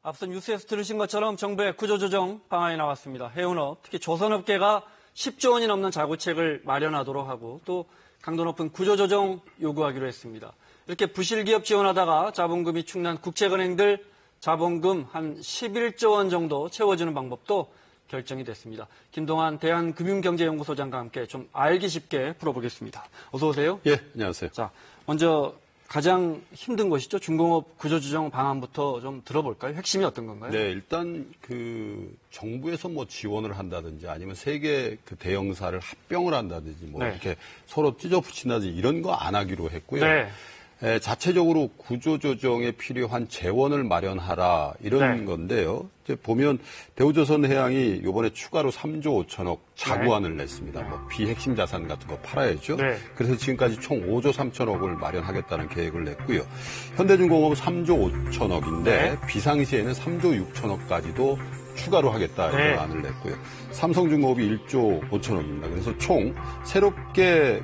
앞서 뉴스에서 들으신 것처럼 정부의 구조조정 방안이 나왔습니다. 해운업, 특히 조선업계가 10조 원이 넘는 자구책을 마련하도록 하고 또 강도 높은 구조조정 요구하기로 했습니다. 이렇게 부실기업 지원하다가 자본금이 축난 국책은행들 자본금 한 11조 원 정도 채워주는 방법도 결정이 됐습니다. 김동환 대한금융경제연구소장과 함께 좀 알기 쉽게 풀어보겠습니다. 어서 오세요. 예, 안녕하세요. 자, 먼저 가장 힘든 것이죠. 중공업 구조조정 방안부터 좀 들어볼까요? 핵심이 어떤 건가요? 네, 일단 정부에서 뭐 지원을 한다든지 아니면 세계 대형사를 합병을 한다든지 뭐 네. 이렇게 서로 찢어 붙인다든지 이런 거 안 하기로 했고요. 네. 자체적으로 구조조정에 필요한 재원을 마련하라 이런 네. 건데요. 이제 보면 대우조선해양이 이번에 추가로 3조 5천억 자구안을 냈습니다. 뭐 비핵심 자산 같은 거 팔아야죠. 네. 그래서 지금까지 총 5조 3천억을 마련하겠다는 계획을 냈고요. 현대중공업은 3조 5천억인데 네. 비상시에는 3조 6천억까지도 추가로 하겠다 이런 네. 안을 냈고요. 삼성중공업이 1조 5천억입니다. 그래서 총 새롭게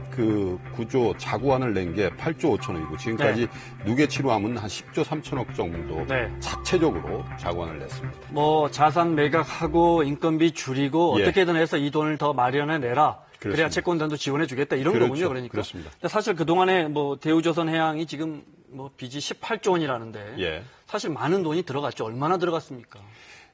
구조 자구안을 낸 게 8조 5천억이고 지금까지 누계 치료하면 한 10조 3천억 정도 네. 자체적으로 자구안을 냈습니다. 뭐 자산 매각하고 인건비 줄이고 예. 어떻게든 해서 이 돈을 더 마련해내라. 그래야 그렇습니다. 채권단도 지원해주겠다 이런 그렇죠. 거군요. 그러니까. 그렇습니다. 근데 사실 그동안에 뭐 대우조선해양이 지금 뭐 빚이 18조 원이라는데 예. 사실 많은 돈이 들어갔죠. 얼마나 들어갔습니까?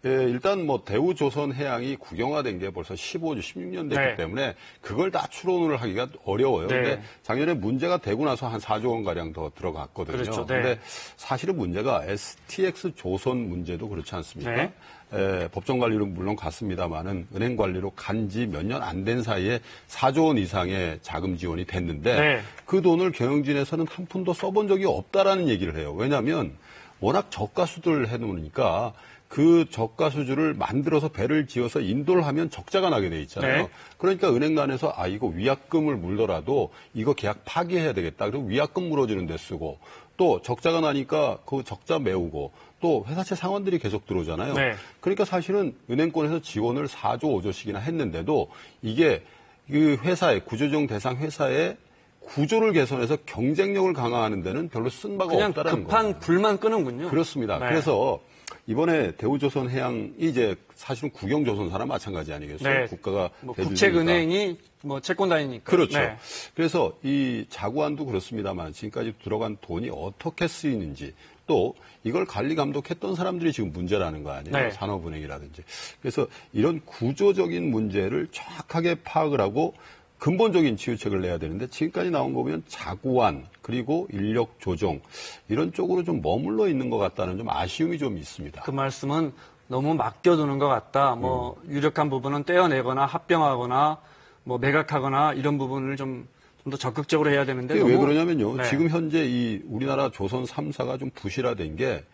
예, 일단 뭐 대우조선해양이 국영화된 게 벌써 15년, 16년 됐기 네. 때문에 그걸 다 추론을 하기가 어려워요. 네. 근데 작년에 문제가 되고 나서 한 4조 원 가량 더 들어갔거든요. 그렇죠. 네. 근데 사실은 문제가 STX 조선 문제도 그렇지 않습니까? 네. 법정 관리로 물론 갔습니다만은 은행 관리로 간지 몇 년 안 된 사이에 4조 원 이상의 자금 지원이 됐는데 네. 그 돈을 경영진에서는 한 푼도 써본 적이 없다라는 얘기를 해요. 왜냐하면 워낙 저가수들 해놓으니까 그 저가수주를 만들어서 배를 지어서 인도를 하면 적자가 나게 돼 있잖아요. 네. 그러니까 은행 간에서 이거 위약금을 물더라도 이거 계약 파기해야 되겠다. 그리고 위약금 물어주는 데 쓰고 또 적자가 나니까 그 적자 메우고 또 회사채 상환들이 계속 들어오잖아요. 네. 그러니까 사실은 은행권에서 지원을 4조 5조씩이나 했는데도 이게 그 회사의 구조조정 대상 회사의 구조를 개선해서 경쟁력을 강화하는 데는 별로 쓴 바가 그냥 없다라는 급한 거예요. 불만 끄는군요. 그렇습니다. 네. 그래서 이번에 대우조선해양이 이제 사실은 국영조선사나 마찬가지 아니겠어요? 네. 국가가 뭐 대주주니까. 국책은행이 뭐 채권단이니까. 그렇죠. 네. 그래서 이 자구안도 그렇습니다만 지금까지 들어간 돈이 어떻게 쓰이는지 또 이걸 관리 감독했던 사람들이 지금 문제라는 거 아니에요? 네. 산업은행이라든지. 그래서 이런 구조적인 문제를 정확하게 파악을 하고 근본적인 치유책을 내야 되는데 지금까지 나온 거 보면 자구안 그리고 인력 조정 이런 쪽으로 좀 머물러 있는 것 같다는 좀 아쉬움이 좀 있습니다. 그 말씀은 너무 맡겨두는 것 같다. 뭐 유력한 부분은 떼어내거나 합병하거나 뭐 매각하거나 이런 부분을 좀 더 적극적으로 해야 되는데 왜 그러냐면요. 네. 지금 현재 이 우리나라 조선 3사가 좀 부실화된 게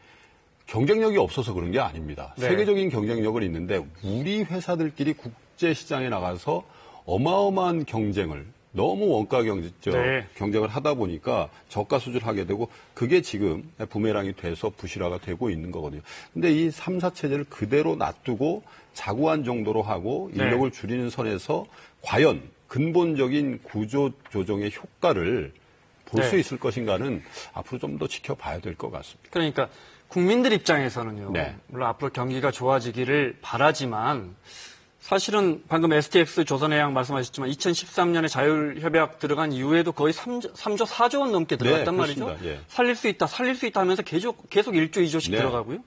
경쟁력이 없어서 그런 게 아닙니다. 네. 세계적인 경쟁력은 있는데 우리 회사들끼리 국제 시장에 나가서 어마어마한 경쟁을 너무 원가 네. 경쟁을 하다 보니까 저가 수주를 하게 되고 그게 지금 부메랑이 돼서 부실화가 되고 있는 거거든요. 근데 이 3사 체제를 그대로 놔두고 자구안 정도로 하고 네. 인력을 줄이는 선에서 과연 근본적인 구조 조정의 효과를 볼 수 네. 있을 것인가는 앞으로 좀 더 지켜봐야 될 것 같습니다. 그러니까 국민들 입장에서는요. 네. 물론 앞으로 경기가 좋아지기를 바라지만 사실은 방금 STX 조선해양 말씀하셨지만 2013년에 자율협약 들어간 이후에도 거의 3조 4조 원 넘게 들어갔단 말이죠. 그렇습니다. 예. 살릴 수 있다 하면서 계속 1조 2조씩 네. 들어가고요.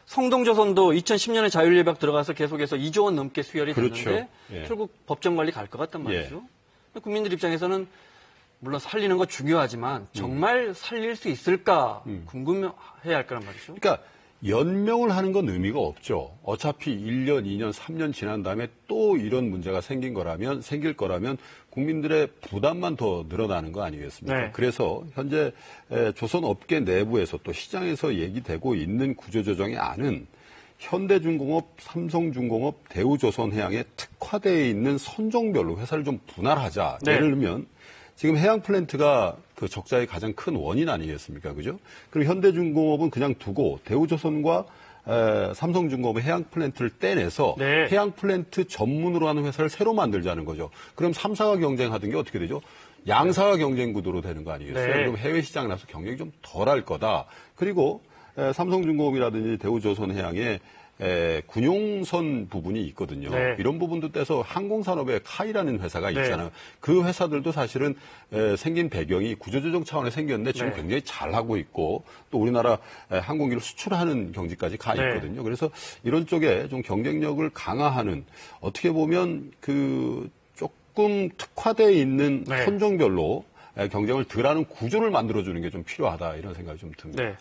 성동조선도 2010년에 자율협약 들어가서 계속해서 2조 원 넘게 수혈이 됐는데 그렇죠. 예. 결국 법정 관리 갈 것 같단 말이죠. 국민들 입장에서는 물론 살리는 거 중요하지만 정말 살릴 수 있을까 궁금해야 할 거란 말이죠. 그러니까 연명을 하는 건 의미가 없죠. 어차피 1년, 2년, 3년 지난 다음에 또 이런 문제가 생길 거라면 국민들의 부담만 더 늘어나는 거 아니겠습니까? 네. 그래서 현재 조선업계 내부에서 또 시장에서 얘기되고 있는 구조조정의 안은 현대중공업, 삼성중공업, 대우조선해양에 특화되어 있는 선종별로 회사를 좀 분할하자. 네. 예를 들면 지금 해양 플랜트가 그 적자의 가장 큰 원인 아니겠습니까? 그죠? 그리고 현대중공업은 그냥 두고 대우조선과 삼성중공업의 해양 플랜트를 떼내서 네. 해양 플랜트 전문으로 하는 회사를 새로 만들자는 거죠. 그럼 3사가 경쟁하던 게 어떻게 되죠? 양사가 경쟁 구도로 되는 거 아니겠어요? 네. 그럼 해외 시장 나서 경쟁이 좀 덜 할 거다. 그리고 삼성중공업이라든지 대우조선해양에 군용선 부분이 있거든요. 네. 이런 부분도 떼서 항공산업의 카이라는 회사가 있잖아요. 그 회사들도 사실은 생긴 배경이 구조조정 차원에 생겼는데 지금 굉장히 잘하고 있고 또 우리나라 항공기를 수출하는 경지까지 가 있거든요. 그래서 이런 쪽에 좀 경쟁력을 강화하는 어떻게 보면 그 조금 특화되어 있는 선종별로 경쟁을 덜하는 구조를 만들어주는 게 좀 필요하다 이런 생각이 좀 듭니다. 네.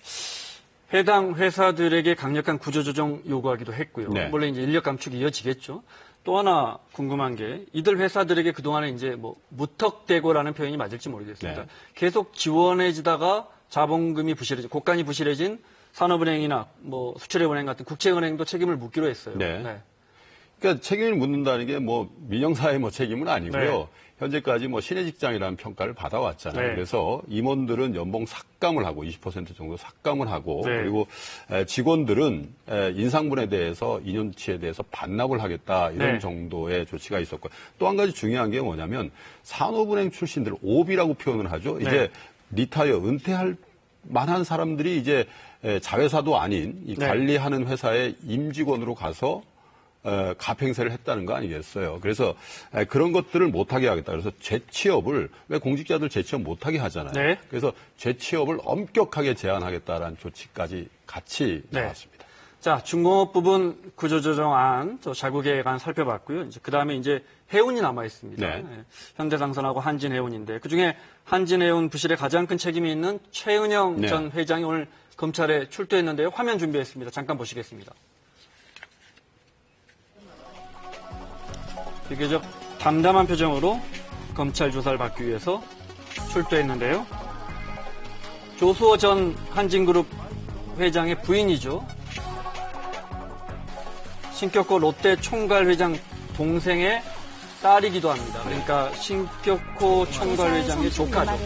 해당 회사들에게 강력한 구조조정 요구하기도 했고요. 물론 이제 인력 감축이 이어지겠죠. 또 하나 궁금한 게 이들 회사들에게 그동안에 이제 뭐 무턱대고라는 표현이 맞을지 모르겠습니다. 계속 지원해지다가 자본금이 부실해진, 곳간이 부실해진 산업은행이나 뭐 수출입은행 같은 국채은행도 책임을 묻기로 했어요. 그러니까 책임을 묻는다는 게 뭐 민영사의 뭐 책임은 아니고요. 현재까지 뭐 신의 직장이라는 평가를 받아왔잖아요. 그래서 임원들은 연봉 삭감을 하고 20% 정도 삭감을 하고 그리고 직원들은 인상분에 대해서 2년치에 대해서 반납을 하겠다 이런 정도의 조치가 있었고 또 한 가지 중요한 게 뭐냐면 산업은행 출신들 OB라고 표현을 하죠. 이제 리타이어 은퇴할 만한 사람들이 이제 자회사도 아닌 이 관리하는 회사의 임직원으로 가서 가평세를 했다는 거 아니겠어요. 그래서 그런 것들을 못하게 하겠다. 그래서 재취업을 왜 공직자들 재취업 못하게 하잖아요. 그래서 재취업을 엄격하게 제한하겠다라는 조치까지 같이 나왔습니다. 자, 중공업 부분 구조조정안, 자구계획안 살펴봤고요. 이제 그 다음에 이제 해운이 남아 있습니다. 현대상선하고 한진해운인데 그 중에 한진해운 부실에 가장 큰 책임이 있는 최은영 전 회장이 오늘 검찰에 출두했는데요. 화면 준비했습니다. 잠깐 보시겠습니다. 비교적 담담한 표정으로 검찰 조사를 받기 위해서 출두했는데요. 조수호 전 한진그룹 회장의 부인이죠. 신격호 롯데 총괄 회장 동생의 딸이기도 합니다. 그러니까 신격호 총괄 회장의 조카죠.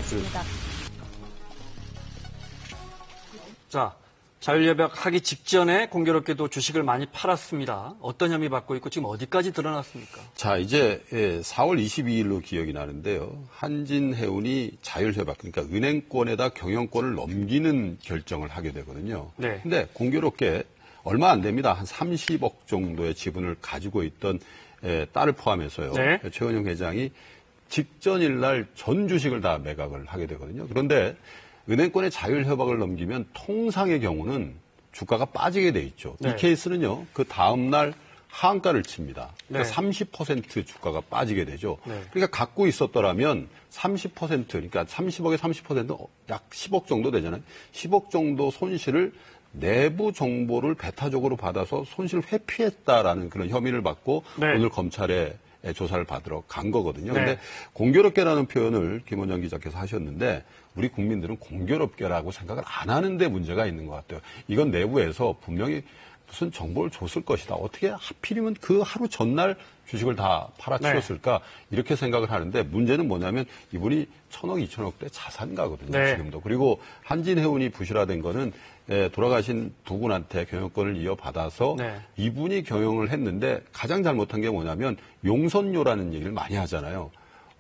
자, 자율협약 하기 직전에 공교롭게도 주식을 많이 팔았습니다. 어떤 혐의 받고 있고 지금 어디까지 드러났습니까? 자, 이제 4월 22일로 기억이 나는데요. 한진해운이 자율협약, 그러니까 은행권에다 경영권을 넘기는 결정을 하게 되거든요. 근데 공교롭게 얼마 안 됩니다. 한 30억 정도의 지분을 가지고 있던 딸을 포함해서요. 최은영 회장이 직전일 날 전 주식을 다 매각을 하게 되거든요. 그런데 은행권의 자율협약을 넘기면 통상의 경우는 주가가 빠지게 돼 있죠. 이 케이스는요. 그 다음날 하한가를 칩니다. 그러니까 30% 주가가 빠지게 되죠. 그러니까 갖고 있었더라면 30%, 그러니까 30억에 30%는 약 10억 정도 되잖아요. 10억 정도 손실을 내부 정보를 배타적으로 받아서 손실을 회피했다라는 그런 혐의를 받고 오늘 검찰에 조사를 받으러 간 거거든요. 근데 공교롭게라는 표현을 김 원장 기자께서 하셨는데 우리 국민들은 공교롭게라고 생각을 안 하는데 문제가 있는 것 같아요. 이건 내부에서 분명히 무슨 정보를 줬을 것이다. 어떻게 하필이면 그 하루 전날 주식을 다 팔아치웠을까 이렇게 생각을 하는데 문제는 뭐냐면 이분이 1,000억, 2,000억대 자산가거든요. 지금도. 그리고 한진해운이 부실화된 거는 돌아가신 두 분한테 경영권을 이어받아서 이분이 경영을 했는데 가장 잘못한 게 뭐냐면 용선료라는 얘기를 많이 하잖아요.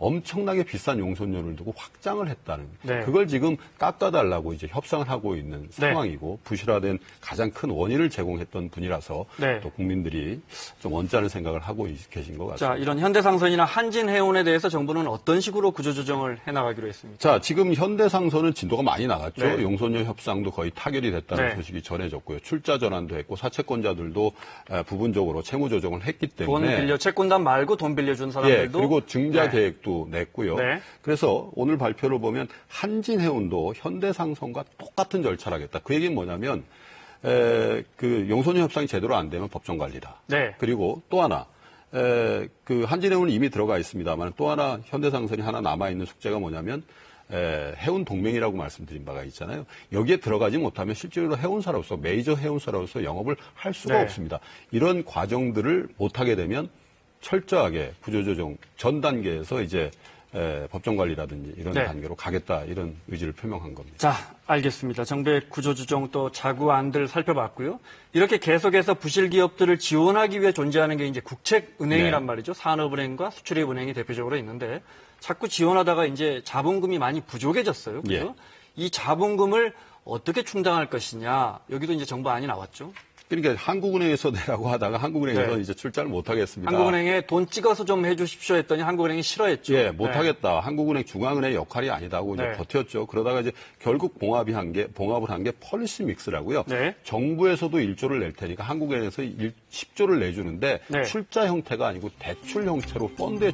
엄청나게 비싼 용선료를 두고 확장을 했다는 그걸 지금 깎아달라고 이제 협상을 하고 있는 상황이고 부실화된 가장 큰 원인을 제공했던 분이라서 또 국민들이 좀 언짢은 생각을 하고 계신 것 같습니다. 자, 이런 현대상선이나 한진해운에 대해서 정부는 어떤 식으로 구조조정을 해나가기로 했습니까? 자, 지금 현대상선은 진도가 많이 나갔죠. 용선료 협상도 거의 타결이 됐다는 소식이 전해졌고요. 출자 전환도 했고 사채권자들도 부분적으로 채무 조정을 했기 때문에 돈 빌려 채권단 말고 돈 빌려준 사람들도 그리고 증자 계획도 냈고요. 그래서 오늘 발표를 보면 한진해운도 현대상선과 똑같은 절차를 하겠다. 그 얘기는 뭐냐면 그 용선료 협상이 제대로 안 되면 법정 관리다. 그리고 또 하나 그 한진해운은 이미 들어가 있습니다만 또 하나 현대상선이 하나 남아 있는 숙제가 뭐냐면 해운 동맹이라고 말씀드린 바가 있잖아요. 여기에 들어가지 못하면 실제로 해운사로서 메이저 해운사로서 영업을 할 수가 없습니다. 이런 과정들을 못하게 되면 철저하게 구조조정 전 단계에서 이제 법정관리라든지 이런 단계로 가겠다 이런 의지를 표명한 겁니다. 자, 알겠습니다. 정부의 구조조정 또 자구안들 살펴봤고요. 이렇게 계속해서 부실 기업들을 지원하기 위해 존재하는 게 이제 국책은행이란 말이죠. 산업은행과 수출입은행이 대표적으로 있는데 자꾸 지원하다가 이제 자본금이 많이 부족해졌어요. 그래서 이 자본금을 어떻게 충당할 것이냐. 여기도 이제 정부안이 나왔죠. 그러니까 한국은행에서 내라고 하다가 한국은행에서 네. 이제 출자를 못 하겠습니다. 한국은행에 돈 찍어서 좀 해주십시오 했더니 한국은행이 싫어했죠. 예, 못 네. 하겠다. 한국은행 중앙은행 역할이 아니다고 이제 네. 버텼죠. 그러다가 이제 결국 봉합을 한 게 펄리시 믹스라고요. 네. 정부에서도 1조를 낼 테니까 한국은행에서 10조를 내주는데 네. 출자 형태가 아니고 대출 형태로 펀드에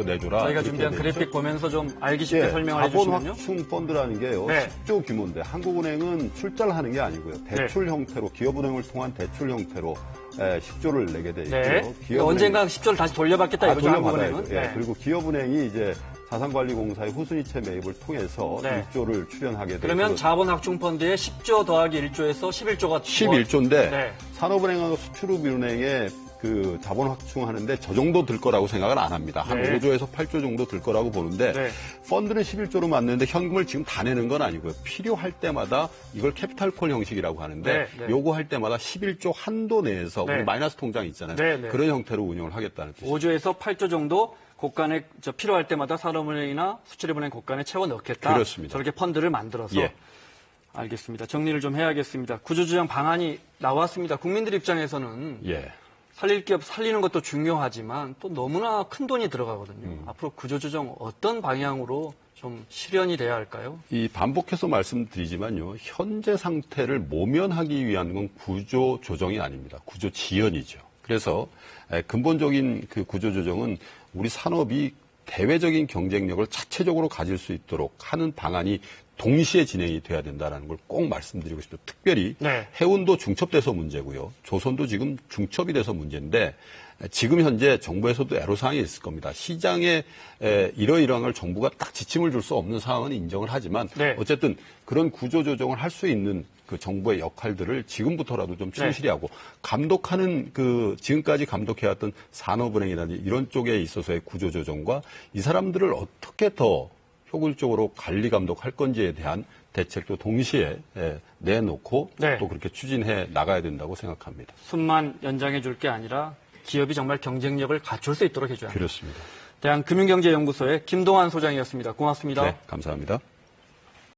내줘라. 저희가 이렇게 준비한 돼 그래픽 있죠. 보면서 좀 알기 쉽게 설명을 자본 해주시면요. 확충 펀드라는 게요. 네. 10조 규모인데 한국은행은 출자를 하는 게 아니고요. 대출 형태로 기업은행을 통한 대출 형태로 10조를 내게 돼 있고요. 네. 언젠가 10조를 다시 돌려받겠다 이거죠, 돌려받아야죠. 한국은행은. 예, 네. 그리고 기업은행이 이제 자산관리공사의 후순위채 매입을 통해서 네. 1조를 출연하게 되고 그러면 자본확충펀드에 10조 더하기 1조에서 11조가 11조인데 네. 산업은행하고 수출입은행에 그 자본 확충하는데 저 정도 들 거라고 생각을 안 합니다. 한 네. 5조에서 8조 정도 들 거라고 보는데 네. 펀드는 11조로 맞는데 현금을 지금 다 내는 건 아니고요. 필요할 때마다 이걸 캐피탈콜 형식이라고 하는데 네, 네. 요구할 때마다 11조 한도 내에서 네. 우리 마이너스 통장 있잖아요. 네, 네. 그런 형태로 운영을 하겠다는 뜻이죠. 5조에서 8조 정도 곳간에 필요할 때마다 산업은행이나 수출입은행 곳간에 채워 넣겠다. 그렇습니다. 저렇게 펀드를 만들어서. 예. 알겠습니다. 정리를 좀 해야겠습니다. 구조조정 방안이 나왔습니다. 국민들 입장에서는 예. 살릴 기업 살리는 것도 중요하지만 또 너무나 큰 돈이 들어가거든요. 앞으로 구조조정 어떤 방향으로 좀 실현이 돼야 할까요? 이 반복해서 말씀드리지만요. 현재 상태를 모면하기 위한 건 구조 조정이 아닙니다. 구조 지연이죠. 그래서 근본적인 그 구조 조정은 우리 산업이 대외적인 경쟁력을 자체적으로 가질 수 있도록 하는 방안이 동시에 진행이 돼야 된다는 걸 꼭 말씀드리고 싶어요. 특별히 네. 해운도 중첩돼서 문제고요. 조선도 지금 중첩이 돼서 문제인데 지금 현재 정부에서도 애로사항이 있을 겁니다. 시장에 이러이러한 걸 정부가 딱 지침을 줄 수 없는 상황은 인정을 하지만 네. 어쨌든 그런 구조조정을 할 수 있는 그 정부의 역할들을 지금부터라도 좀 충실히 하고 감독하는 그 지금까지 감독해왔던 산업은행이라든지 이런 쪽에 있어서의 구조조정과 이 사람들을 어떻게 더 효율적으로 관리 감독할 건지에 대한 대책도 동시에 내놓고 네. 또 그렇게 추진해 나가야 된다고 생각합니다. 숨만 연장해 줄 게 아니라 기업이 정말 경쟁력을 갖출 수 있도록 해줘야 합니다. 그렇습니다. 대한금융경제연구소의 김동환 소장이었습니다. 고맙습니다. 네, 감사합니다.